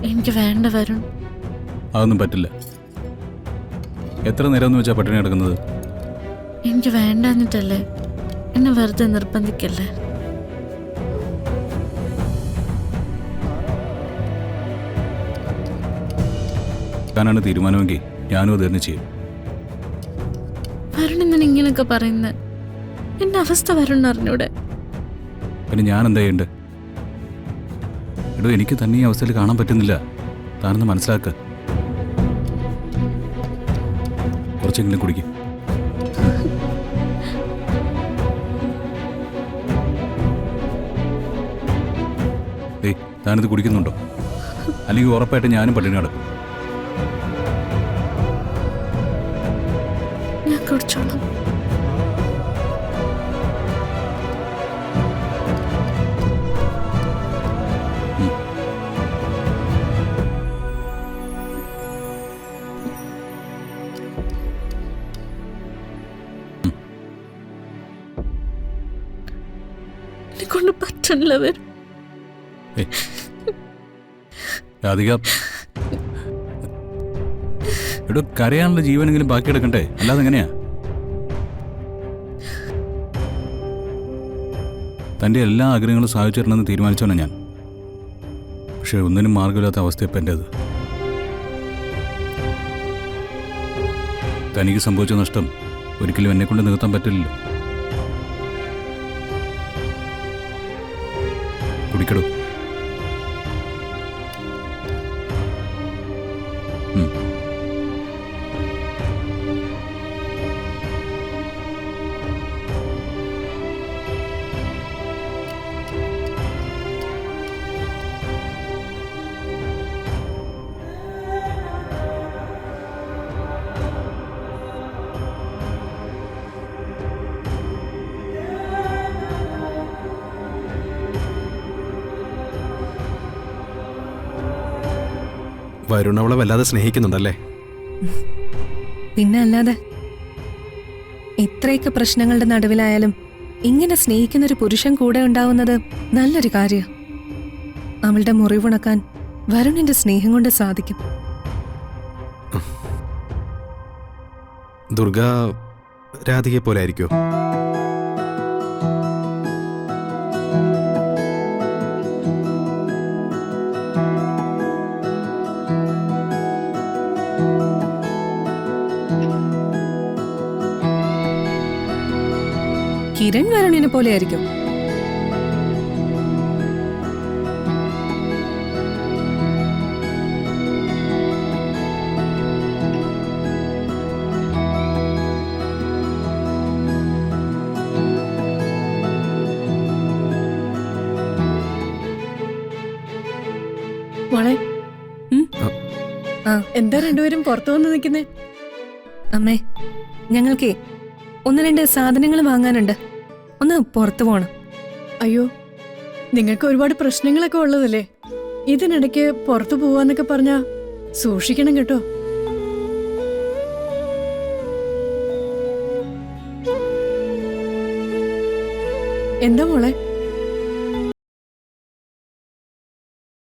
എനിക്ക് വേണ്ട വരുൺ. അതൊന്നും പറ്റില്ല. എത്ര നേരം എന്ന് വെച്ചാ പട്ടിണി കിടക്കുന്നത്? എനിക്ക് വേണ്ടാഞ്ഞിട്ടല്ലേ, എന്നെ വെറുതെ നിർബന്ധിക്കല്ലേ. ാണ് തീരുമാനമെങ്കിൽ ഞാനും അത് തന്നെ ചെയ്യും. വരുൺ എന്തിനാ ഇങ്ങനെയൊക്കെ പറയുന്നത്? എന്റെ അവസ്ഥ വരുൺ അറിഞ്ഞൂടെ? പിന്നെ ഞാൻ എന്താ ചെയ്യണ്ടേ? എടോ, എനിക്ക് തന്നെ ഈ അവസ്ഥയിൽ കാണാൻ പറ്റുന്നില്ല. താനൊന്ന് മനസ്സിലാക്ക. കുറച്ചെങ്കിലും കുടിക്കും. ഏയ്, താനിത് കുടിക്കുന്നുണ്ടോ? അല്ലെങ്കിൽ ഉറപ്പായിട്ട് ഞാനും പട്ടിണി കിടക്കും. ഞാൻ കുടിച്ചോളാം. കൊണ്ട് പറ്റണില്ല വരും. എടോ, കരയാനുള്ള ജീവനെങ്കിലും ബാക്കിയെടുക്കണ്ടേ? അല്ലാതെ എങ്ങനെയാ? തൻ്റെ എല്ലാ ആഗ്രഹങ്ങളും സാധിച്ചു തരണമെന്ന് തീരുമാനിച്ചോനാ ഞാൻ. പക്ഷെ ഒന്നിനും മാർഗമില്ലാത്ത അവസ്ഥയപ്പം എൻ്റേത്. തനിക്ക് സംഭവിച്ച നഷ്ടം ഒരിക്കലും എന്നെക്കൊണ്ട് നികത്താൻ പറ്റില്ലല്ലോ. കുടിക്കടോ. വരുൺ അവളെ വല്ലാതെ സ്നേഹിക്കുന്നുണ്ടല്ലേ? പിന്നെ അല്ലാതെ. ഇത്രയൊക്കെ പ്രശ്നങ്ങളുടെ നടുവിലായാലും ഇങ്ങനെ സ്നേഹിക്കുന്നൊരു പുരുഷൻ കൂടെ ഉണ്ടാവുന്നത് നല്ലൊരു കാര്യം. അവളുടെ മുറിവുണക്കാൻ വരുണിന്റെ സ്നേഹം കൊണ്ട് സാധിക്കും. ദുർഗ രാധികയെ പോലെ ആയിരിക്കോ? കിരൺ വരുണിനെ പോലെ ആയിരിക്കും. മോളെ, എന്താ രണ്ടുപേരും പുറത്തു വന്ന് നിൽക്കുന്നേ? അമ്മേ, ഞങ്ങൾക്ക് 1-2 സാധനങ്ങൾ വാങ്ങാനുണ്ട്. ഒന്ന് പുറത്തു പോണം. അയ്യോ, നിങ്ങൾക്ക് ഒരുപാട് പ്രശ്നങ്ങളൊക്കെ ഉള്ളതല്ലേ? ഇതിനിടയ്ക്ക് പുറത്തു പോവാന്നൊക്കെ പറഞ്ഞാ സൂക്ഷിക്കണം കേട്ടോ. എന്താ മോളെ?